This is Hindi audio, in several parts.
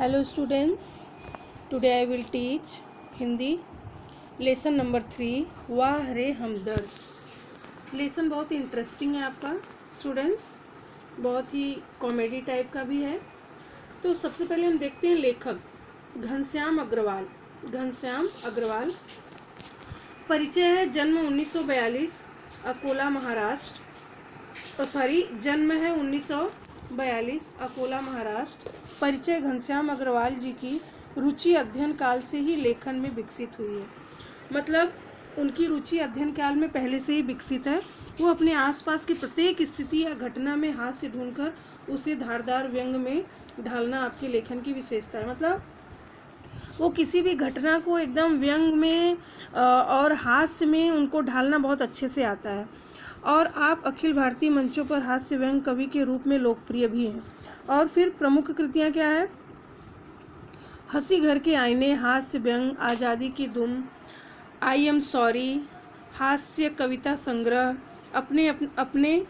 Hello students, today I will teach Hindi lesson number 3 वाह रे हमदर्द। लेसन बहुत इंटरेस्टिंग है आपका स्टूडेंट्स, बहुत ही कॉमेडी टाइप का भी है। तो सबसे पहले हम देखते हैं लेखक घनश्याम अग्रवाल। घनश्याम अग्रवाल परिचय है, जन्म 1942 अकोला महाराष्ट्र, जन्म है 1942 अकोला महाराष्ट्र। परिचय घनश्याम अग्रवाल जी की रुचि अध्ययन काल से ही लेखन में विकसित हुई है। मतलब उनकी रुचि अध्ययन काल में पहले से ही विकसित है। वो अपने आसपास की प्रत्येक स्थिति या घटना में हास्य ढूंढकर उसे धारदार व्यंग में ढालना आपके लेखन की विशेषता है। मतलब वो किसी भी घटना को एकदम व्यंग में और हास्य में उनको ढालना बहुत अच्छे से आता है। और आप अखिल भारतीय मंचों पर हास्य व्यंग कवि के रूप में लोकप्रिय भी हैं। और फिर प्रमुख कृतियाँ क्या है? हंसी घर के आईने, हास्य व्यंग, आज़ादी की धुन, आई एम सॉरी, हास्य कविता संग्रह, अपने अपने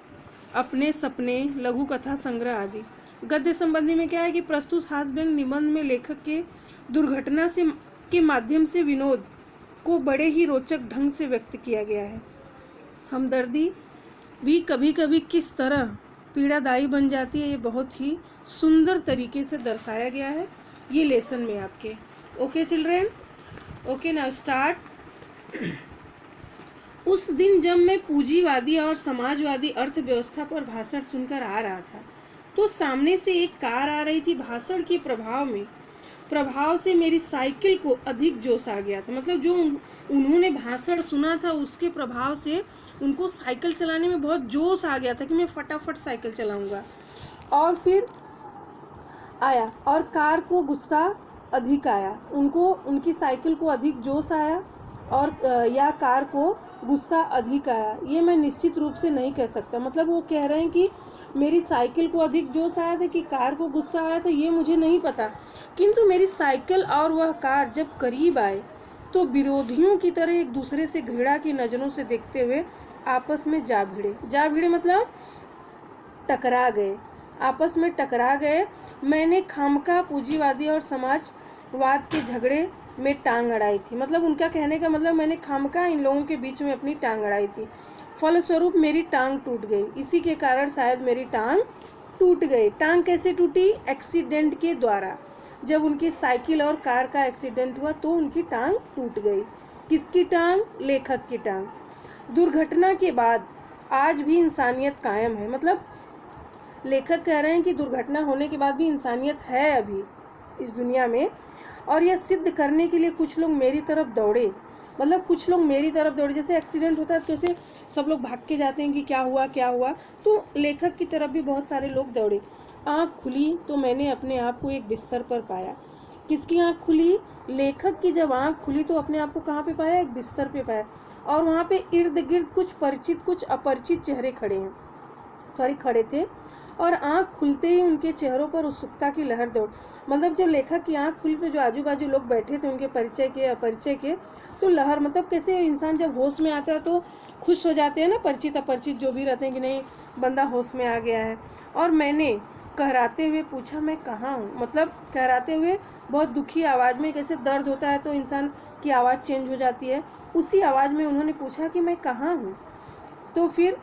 अपने सपने, लघु कथा संग्रह आदि। गद्य संबंधी में क्या है कि प्रस्तुत हास्य व्यंग निबंध में लेखक के दुर्घटना से के माध्यम से विनोद को बड़े ही रोचक ढंग से व्यक्त किया गया है। हमदर्दी भी कभी कभी किस तरह पीड़ादायी बन जाती है, ये बहुत ही सुंदर तरीके से दर्शाया गया है ये लेसन में आपके। Okay children, okay now start. उस दिन जब मैं पूंजीवादी और समाजवादी अर्थव्यवस्था पर भाषण सुनकर आ रहा था तो सामने से एक कार आ रही थी। भाषण के प्रभाव से मेरी साइकिल को अधिक जोश आ गया था। मतलब जो उन्होंने भाषण सुना था उसके प्रभाव से उनको साइकिल चलाने में बहुत जोश आ गया था कि मैं फटाफट साइकिल चलाऊंगा। और फिर आया और कार को गुस्सा अधिक आया, उनकी साइकिल को अधिक जोश आया और या कार को गुस्सा अधिक आया, ये मैं निश्चित रूप से नहीं कह सकता। मतलब वो कह रहे हैं कि मेरी साइकिल को अधिक जोश आया था कि कार को गुस्सा आया था, ये मुझे नहीं पता। किंतु मेरी साइकिल और वह कार जब करीब आए तो विरोधियों की तरह एक दूसरे से घृणा की नज़रों से देखते हुए आपस में जा भिड़े मतलब टकरा गए, आपस में टकरा गए। मैंने खामखा पूंजीवादी और समाजवाद के झगड़े में टांग अड़ाई थी। मतलब उनका कहने का मतलब मैंने खामखा इन लोगों के बीच में अपनी टांग अड़ाई थी। फलस्वरूप मेरी टांग टूट गई। इसी के कारण शायद मेरी टांग टूट गई। टांग कैसे टूटी? एक्सीडेंट के द्वारा। जब उनकी साइकिल और कार का एक्सीडेंट हुआ तो उनकी टांग टूट गई। किसकी टांग? लेखक की टांग। दुर्घटना के बाद आज भी इंसानियत कायम है। मतलब लेखक कह रहे हैं कि दुर्घटना होने के बाद भी इंसानियत है अभी इस दुनिया में, और यह सिद्ध करने के लिए कुछ लोग मेरी तरफ दौड़े। मतलब कुछ लोग मेरी तरफ दौड़े, जैसे एक्सीडेंट होता है तो कैसे सब लोग भाग के जाते हैं कि क्या हुआ, तो लेखक की तरफ भी बहुत सारे लोग दौड़े। आँख खुली तो मैंने अपने आप को एक बिस्तर पर पाया। किसकी आँख खुली? लेखक की जब आँख खुली तो अपने आप को कहाँ पे पाया? एक बिस्तर पे पाया। और वहाँ पे इर्द गिर्द कुछ परिचित कुछ अपरिचित चेहरे खड़े थे और आँख खुलते ही उनके चेहरों पर उत्सुकता की लहर दौड़। मतलब जब लेखक की आँख खुली तो जो आजू बाजू लोग बैठे थे उनके परिचय के अपरिचय के, तो लहर, मतलब कैसे इंसान जब होश में आता है तो खुश हो जाते हैं ना, परिचित अपरिचित जो भी रहते हैं कि नहीं बंदा होश में आ गया है। और मैंने कहराते हुए पूछा, मैं कहाँ हूँ? मतलब कहराते हुए बहुत दुखी आवाज़ में, कैसे दर्द होता है तो इंसान की आवाज़ चेंज हो जाती है, उसी आवाज़ में उन्होंने पूछा कि मैं कहाँ हूँ। तो फिर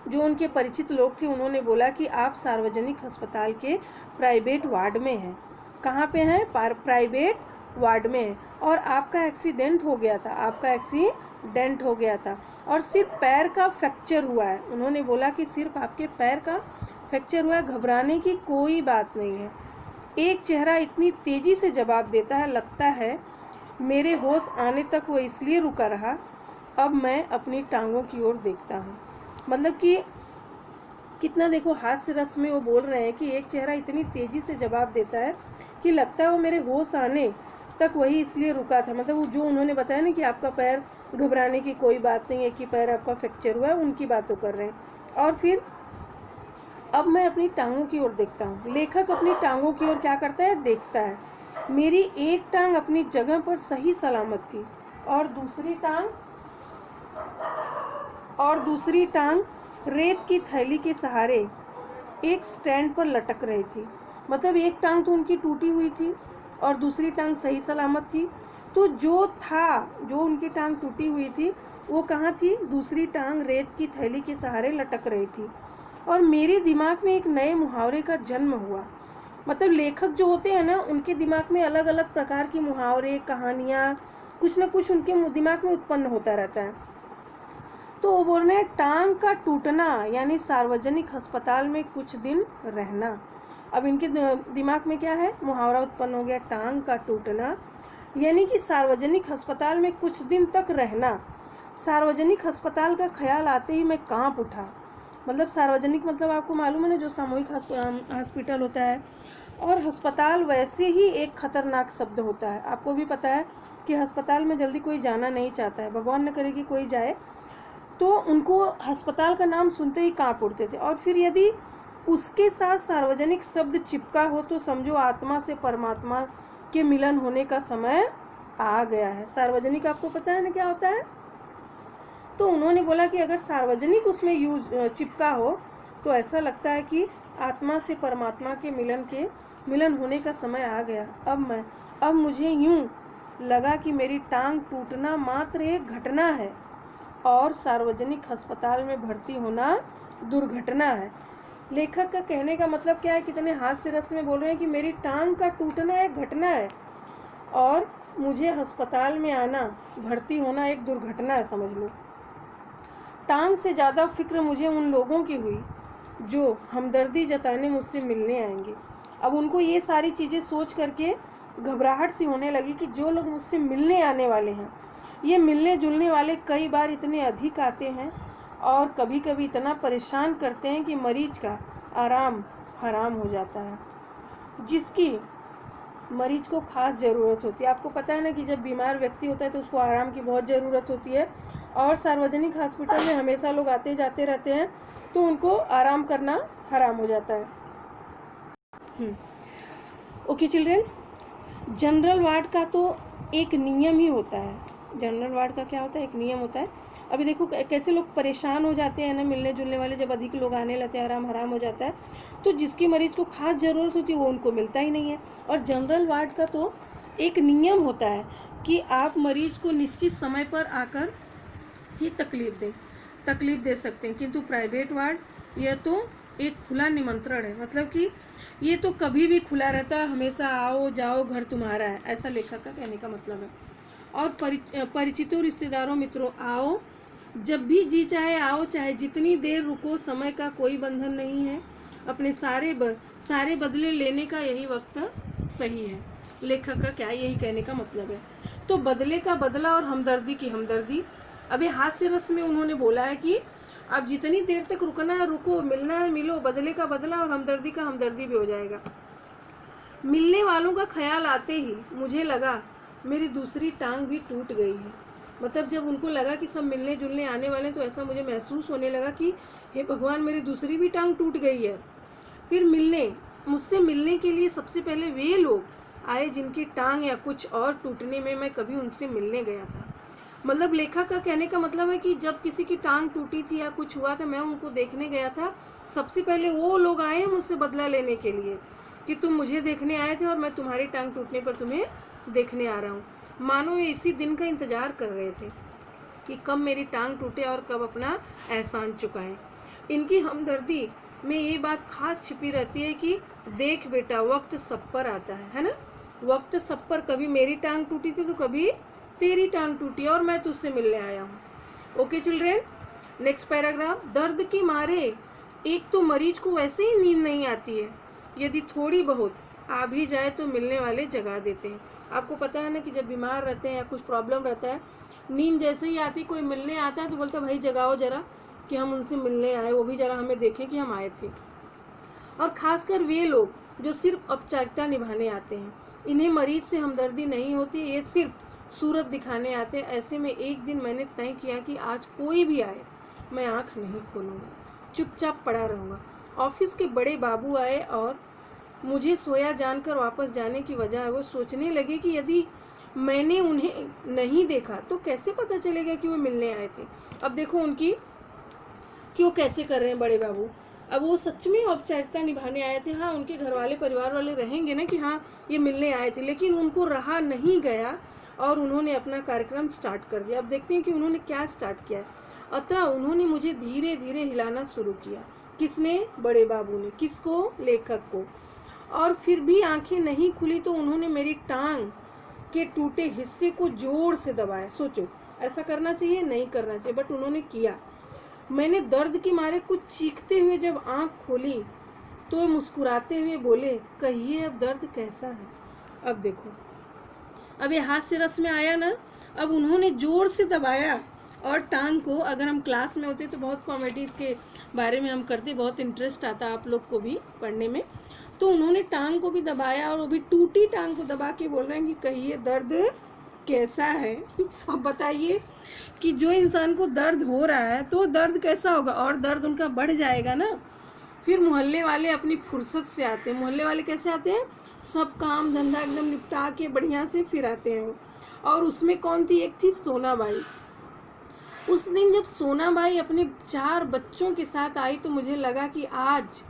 जो उनके परिचित लोग थे उन्होंने बोला कि आप सार्वजनिक अस्पताल के प्राइवेट वार्ड में हैं। कहाँ पे हैं? प्राइवेट वार्ड में है। और आपका एक्सीडेंट हो गया था और सिर्फ पैर का फ्रैक्चर हुआ है। उन्होंने बोला कि सिर्फ आपके पैर का फ्रैक्चर हुआ है, घबराने की कोई बात नहीं है। एक चेहरा इतनी तेजी से जवाब देता है, लगता है मेरे होश आने तक वो इसलिए रुका रहा। अब मैं अपनी टांगों की ओर देखता हूँ। मतलब कि कितना देखो हास्य रस में वो बोल रहे हैं कि एक चेहरा इतनी तेजी से जवाब देता है कि लगता है वो मेरे होश आने तक वही इसलिए रुका था। मतलब वो जो उन्होंने बताया ना कि आपका पैर, घबराने की कोई बात नहीं है कि पैर आपका फ्रैक्चर हुआ है, उनकी बातों कर रहे हैं। और फिर अब मैं अपनी टांगों की ओर देखता हूँ। लेखक अपनी टांगों की ओर क्या करता है? देखता है। मेरी एक टांग अपनी जगह पर सही सलामत थी और दूसरी टांग रेत की थैली के सहारे एक स्टैंड पर लटक रही थी। मतलब एक टांग तो उनकी टूटी हुई थी और दूसरी टांग सही सलामत थी। तो जो उनकी टांग टूटी हुई थी वो कहाँ थी? दूसरी टांग रेत की थैली के सहारे लटक रही थी। और मेरे दिमाग में एक नए मुहावरे का जन्म हुआ। मतलब लेखक जो होते हैं ना, उनके दिमाग में अलग अलग प्रकार की मुहावरे, कहानियाँ, कुछ ना कुछ उनके दिमाग में उत्पन्न होता रहता है। तो वो बोल रहे हैं टांग का टूटना यानी सार्वजनिक अस्पताल में कुछ दिन रहना। अब इनके दिमाग में क्या है? मुहावरा उत्पन्न हो गया, टांग का टूटना यानी कि सार्वजनिक अस्पताल में कुछ दिन तक रहना। सार्वजनिक अस्पताल का ख्याल आते ही मैं कांप उठा। मतलब सार्वजनिक मतलब आपको मालूम है ना, जो सामूहिक हॉस्पिटल होता है। और अस्पताल वैसे ही एक खतरनाक शब्द होता है। आपको भी पता है कि अस्पताल में जल्दी कोई जाना नहीं चाहता है, भगवान न करे कि कोई जाए। तो उनको अस्पताल का नाम सुनते ही कांप उठते थे। और फिर यदि उसके साथ सार्वजनिक शब्द चिपका हो तो समझो आत्मा से परमात्मा के मिलन होने का समय आ गया है। सार्वजनिक आपको पता है ना क्या होता है? तो उन्होंने बोला कि अगर सार्वजनिक उसमें चिपका हो तो ऐसा लगता है कि आत्मा से परमात्मा के मिलन होने का समय आ गया। अब मुझे यूं लगा कि मेरी टांग टूटना मात्र एक घटना है और सार्वजनिक अस्पताल में भर्ती होना दुर्घटना है। लेखक का कहने का मतलब क्या है? कितने हास्य रस में बोल रहे हैं कि मेरी टांग का टूटना एक घटना है और मुझे अस्पताल में आना, भर्ती होना एक दुर्घटना है, समझ लो। टांग से ज़्यादा फिक्र मुझे उन लोगों की हुई जो हमदर्दी जताने मुझसे मिलने आएंगे। अब उनको ये सारी चीज़ें सोच करके घबराहट सी होने लगी कि जो लोग मुझसे मिलने आने वाले हैं, ये मिलने जुलने वाले कई बार इतने अधिक आते हैं और कभी कभी इतना परेशान करते हैं कि मरीज का आराम हराम हो जाता है, जिसकी मरीज को खास ज़रूरत होती है। आपको पता है ना कि जब बीमार व्यक्ति होता है तो उसको आराम की बहुत ज़रूरत होती है और सार्वजनिक हॉस्पिटल में हमेशा लोग आते जाते रहते हैं तो उनको आराम करना हराम हो जाता है। ओके चिल्ड्रेन, जनरल वार्ड का तो एक नियम ही होता है। जनरल वार्ड का क्या होता है? एक नियम होता है। अभी देखो कैसे लोग परेशान हो जाते हैं ना, मिलने जुलने वाले जब अधिक लोग आने लगते हैं, आराम हराम हो जाता है। तो जिसकी मरीज को खास ज़रूरत होती है वो उनको मिलता ही नहीं है। और जनरल वार्ड का तो एक नियम होता है कि आप मरीज को निश्चित समय पर आकर ही तकलीफ दे सकते हैं। किंतु प्राइवेट वार्ड यह तो एक खुला निमंत्रण है। मतलब कि ये तो कभी भी खुला रहता है, हमेशा आओ जाओ, घर तुम्हारा है, ऐसा लेखक का कहने का मतलब है। और परिचितों, रिश्तेदारों, मित्रों, आओ जब भी जी चाहे आओ, चाहे जितनी देर रुको, समय का कोई बंधन नहीं है। अपने सारे बदले लेने का यही वक्त सही है। लेखक का क्या यही कहने का मतलब है। तो बदले का बदला और हमदर्दी की हमदर्दी। अभी हास्य रस में उन्होंने बोला है कि अब जितनी देर तक रुकना है रुको, मिलना है मिलो, बदले का बदला और हमदर्दी का हमदर्दी भी हो जाएगा। मिलने वालों का ख्याल आते ही मुझे लगा मेरी दूसरी टांग भी टूट गई है। मतलब जब उनको लगा कि सब मिलने जुलने आने वाले तो ऐसा मुझे महसूस होने लगा कि हे भगवान, मेरी दूसरी भी टांग टूट गई है। फिर मुझसे मिलने के लिए सबसे पहले वे लोग आए जिनकी टांग या कुछ और टूटने में मैं कभी उनसे मिलने गया था। मतलब लेखक का कहने का मतलब है कि जब किसी की टांग टूटी थी या कुछ हुआ था, मैं उनको देखने गया था। सबसे पहले वो लोग आए मुझसे बदला लेने के लिए कि तुम मुझे देखने आए थे और मैं तुम्हारी टांग टूटने पर तुम्हें देखने आ रहा हूँ। मानो ये इसी दिन का इंतजार कर रहे थे कि कब मेरी टांग टूटे और कब अपना एहसान चुकाएं। इनकी हमदर्दी में ये बात खास छिपी रहती है कि देख बेटा, वक्त सब पर आता है ना। वक्त सब पर, कभी मेरी टांग टूटी थी तो कभी तेरी टांग टूटी और मैं तुझसे मिलने आया हूँ। Okay children, next paragraph. दर्द के मारे एक तो मरीज को वैसे ही नींद नहीं आती है, यदि थोड़ी बहुत आ भी जाए तो मिलने वाले जगा देते हैं। आपको पता है ना कि जब बीमार रहते हैं या कुछ प्रॉब्लम रहता है, नींद जैसे ही आती, कोई मिलने आता है तो बोलता भाई जगाओ जरा कि हम उनसे मिलने आए, वो भी जरा हमें देखें कि हम आए थे। और खासकर वे लोग जो सिर्फ औपचारिकता निभाने आते हैं, इन्हें मरीज से हमदर्दी नहीं होती, ये सिर्फ सूरत दिखाने आते हैं। ऐसे में एक दिन मैंने तय किया कि आज कोई भी आए मैं आँख नहीं खोलूँगा, चुपचाप पड़ा रहूँगा। ऑफिस के बड़े बाबू आए और मुझे सोया जानकर वापस जाने की वजह वो सोचने लगे कि यदि मैंने उन्हें नहीं देखा तो कैसे पता चलेगा कि वो मिलने आए थे। अब देखो उनकी कि वो कैसे कर रहे हैं बड़े बाबू। अब वो सच में औपचारिकता निभाने आए थे। हाँ, उनके घर वाले परिवार वाले रहेंगे ना कि हाँ ये मिलने आए थे, लेकिन उनको रहा नहीं गया और उन्होंने अपना कार्यक्रम स्टार्ट कर दिया। अब देखते हैं कि उन्होंने क्या स्टार्ट किया है। अतः उन्होंने मुझे धीरे धीरे हिलाना शुरू किया। किसने? बड़े बाबू ने। किसको? लेखक को। और फिर भी आंखें नहीं खुली तो उन्होंने मेरी टांग के टूटे हिस्से को जोर से दबाया। सोचो, ऐसा करना चाहिए? नहीं करना चाहिए, बट उन्होंने किया। मैंने दर्द के मारे कुछ चीखते हुए जब आंख खोली तो वे मुस्कुराते हुए बोले, कहिए अब दर्द कैसा है? अब देखो, अब ये हास्य रस में आया ना। अब उन्होंने जोर से दबाया और टांग को, अगर हम क्लास में होते तो बहुत कॉमेडीज के बारे में हम करते, बहुत इंटरेस्ट आता आप लोग को भी पढ़ने में। तो उन्होंने टांग को भी दबाया और वो भी टूटी टांग को दबा के बोल रहे हैं कि कहिए दर्द कैसा है? अब बताइए कि जो इंसान को दर्द हो रहा है तो दर्द कैसा होगा, और दर्द उनका बढ़ जाएगा ना। फिर मोहल्ले वाले अपनी फुर्सत से आते हैं। मोहल्ले वाले कैसे आते हैं? सब काम धंधा एकदम निपटा के बढ़िया से फिर आते हैं। और उसमें कौन थी? एक थी सोनाबाई। उस दिन जब सोनाबाई अपने 4 बच्चों के साथ आई तो मुझे लगा कि आज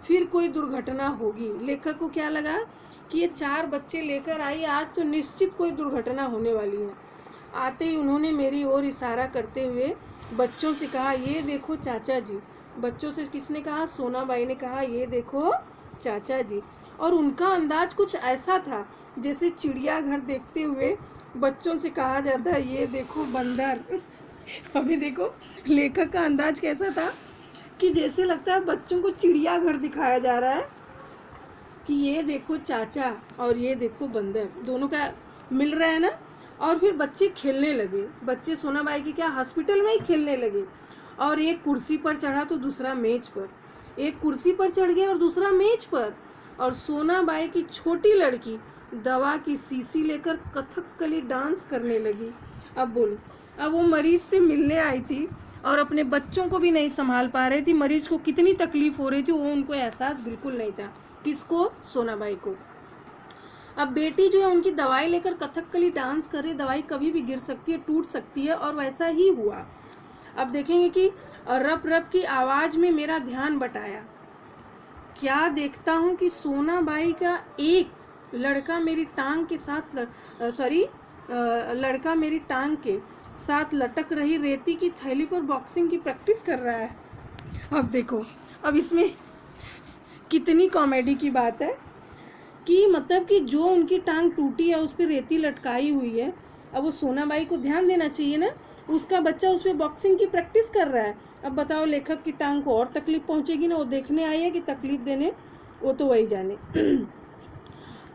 फिर कोई दुर्घटना होगी। लेखक को क्या लगा कि ये 4 बच्चे लेकर आई, आज तो निश्चित कोई दुर्घटना होने वाली है। आते ही उन्होंने मेरी ओर इशारा करते हुए बच्चों से कहा, ये देखो चाचा जी। बच्चों से किसने कहा? सोनाबाई ने कहा, ये देखो चाचा जी। और उनका अंदाज कुछ ऐसा था जैसे चिड़ियाघर देखते हुए बच्चों से कहा जाता है, ये देखो बंदर। अभी देखो लेखक का अंदाज कैसा था कि जैसे लगता है बच्चों को चिड़ियाघर दिखाया जा रहा है कि ये देखो चाचा और ये देखो बंदर, दोनों का मिल रहा है ना। और फिर बच्चे खेलने लगे। बच्चे सोनाबाई की क्या हॉस्पिटल में ही खेलने लगे। और एक कुर्सी पर चढ़ा तो दूसरा मेज पर, एक कुर्सी पर चढ़ गया और दूसरा मेज पर। और सोनाबाई की छोटी लड़की दवा की शीशी लेकर कथकली डांस करने लगी। अब बोलो, अब वो मरीज से मिलने आई थी और अपने बच्चों को भी नहीं संभाल पा रही थी। मरीज को कितनी तकलीफ हो रही थी वो उनको एहसास बिल्कुल नहीं था। किसको? सोनाबाई को। अब बेटी जो है उनकी दवाई लेकर कथकली डांस कर रही। दवाई कभी भी गिर सकती है, टूट सकती है, और वैसा ही हुआ। अब देखेंगे कि रप रप की आवाज में मेरा ध्यान बटाया। क्या देखता हूँ कि सोनाबाई का एक लड़का मेरी टांग के साथ लड़का मेरी टांग के साथ लटक रही रेती की थैली पर बॉक्सिंग की प्रैक्टिस कर रहा है। अब देखो, अब इसमें कितनी कॉमेडी की बात है कि मतलब कि जो उनकी टांग टूटी है उस पर रेती लटकाई हुई है। अब वो सोनाबाई को ध्यान देना चाहिए ना, उसका बच्चा उस पर बॉक्सिंग की प्रैक्टिस कर रहा है। अब बताओ लेखक की टांग को और तकलीफ पहुंचेगी ना। वो देखने आई है कि तकलीफ देने, वो तो वही जाने।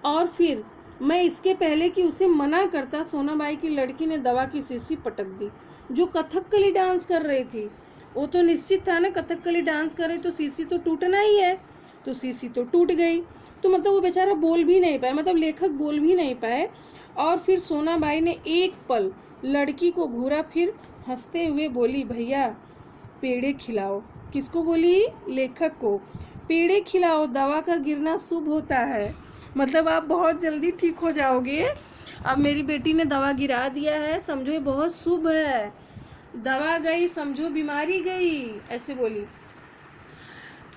और फिर मैं इसके पहले कि उसे मना करता, सोनाबाई की लड़की ने दवा की शीशी पटक दी। जो कथकली डांस कर रही थी वो तो निश्चित था ना, कथकली डांस कर रही तो शीशी तो टूटना ही है। तो शीशी तो टूट गई। तो मतलब वो बेचारा बोल भी नहीं पाए, मतलब लेखक बोल भी नहीं पाए। और फिर सोनाबाई ने एक पल लड़की को घूरा, फिर हंसते हुए बोली, भैया पेड़े खिलाओ। किसको बोली? लेखक को। पेड़े खिलाओ, दवा का गिरना शुभ होता है, मतलब आप बहुत जल्दी ठीक हो जाओगे। अब मेरी बेटी ने दवा गिरा दिया है, समझो ये बहुत शुभ है। दवा गई समझो बीमारी गई, ऐसे बोली।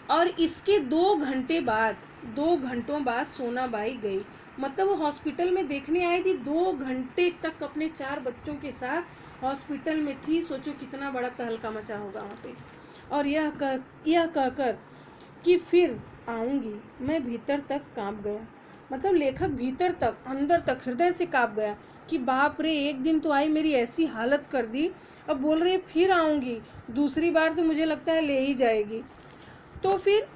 और इसके 2 घंटों बाद सोनाबाई गई। मतलब वो हॉस्पिटल में देखने आई थी, 2 घंटे तक अपने 4 बच्चों के साथ हॉस्पिटल में थी। सोचो कितना बड़ा तहलका मचा होगा वहाँ पे। और यह कहकर कि फिर आऊँगी, मैं भीतर तक कांप गया। मतलब लेखक भीतर तक, अंदर तक, हृदय से कांप गया कि बाप रे, एक दिन तो आई मेरी ऐसी हालत कर दी, अब बोल रही फिर आऊँगी, दूसरी बार तो मुझे लगता है ले ही जाएगी। तो फिर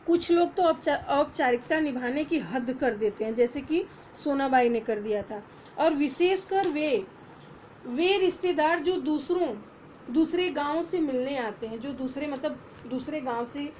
कुछ लोग तो औपचारिकता निभाने की हद कर देते हैं, जैसे कि सोनाबाई ने कर दिया था। और विशेषकर वे रिश्तेदार जो दूसरे गांव से मिलने आते हैं, जो दूसरे गांव से